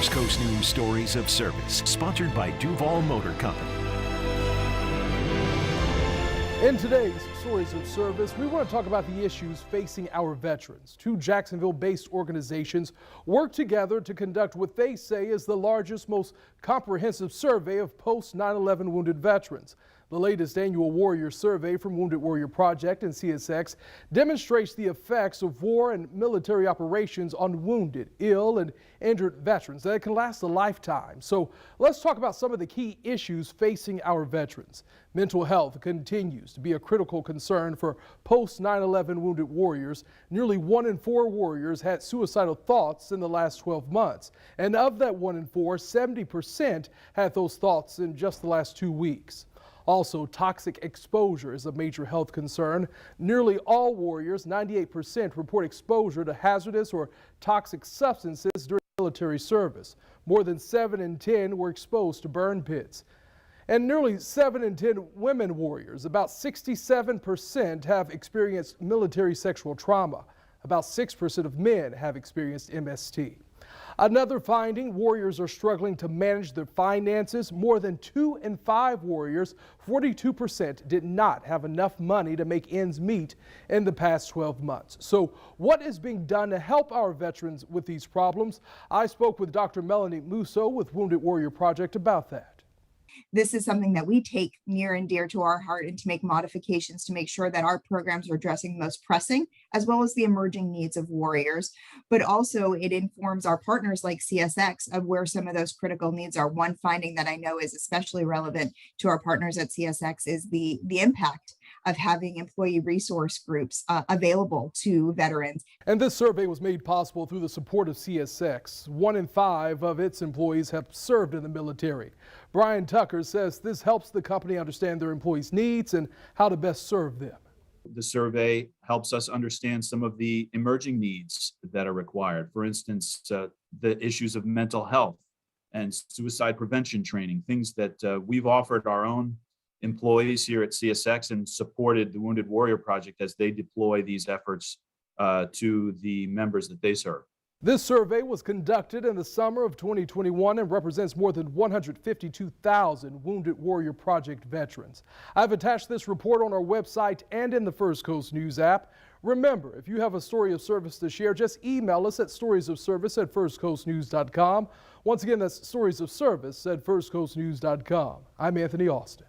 First Coast News Stories of Service, sponsored by Duval Motor Company. In today's Stories of Service, we want to talk about the issues facing our veterans. Two Jacksonville-based organizations work together to conduct what they say is the largest, most comprehensive survey of post-9/11 wounded veterans. The latest annual Warrior Survey from Wounded Warrior Project and CSX demonstrates the effects of war and military operations on wounded, ill, and injured veterans that can last a lifetime. So let's talk about some of the key issues facing our veterans. Mental health continues to be a critical concern for post-9/11 wounded warriors. Nearly 1 in 4 warriors had suicidal thoughts in the last 12 months. And of that 1 in 4, 70% had those thoughts in just the last 2 weeks. Also, toxic exposure is a major health concern. Nearly all warriors, 98%, report exposure to hazardous or toxic substances during military service. More than 7 in 10 were exposed to burn pits. And nearly 7 in 10 women warriors, about 67%, have experienced military sexual trauma. About 6% of men have experienced MST. Another finding, warriors are struggling to manage their finances. More than 2 in 5 warriors, 42%, did not have enough money to make ends meet in the past 12 months. So what is being done to help our veterans with these problems? I spoke with Dr. Melanie Musso with Wounded Warrior Project about that. This is something that we take near and dear to our heart, and to make modifications to make sure that our programs are addressing the most pressing as well as the emerging needs of warriors. But also it informs our partners like CSX of where some of those critical needs are. One finding that I know is especially relevant to our partners at CSX is the impact of having employee resource groups available to veterans. And this survey was made possible through the support of CSX. 1 in 5 of its employees have served in the military. Brian Tucker says this helps the company understand their employees' needs and how to best serve them. The survey helps us understand some of the emerging needs that are required. For instance, the issues of mental health and suicide prevention training, things that we've offered our own employees here at CSX and supported the Wounded Warrior Project as they deploy these efforts to the members that they serve. This survey was conducted in the summer of 2021 and represents more than 152,000 Wounded Warrior Project veterans. I've attached this report on our website and in the First Coast News app. Remember, if you have a story of service to share, just email us at storiesofservice@firstcoastnews.com. Once again, that's storiesofservice@firstcoastnews.com. I'm Anthony Austin.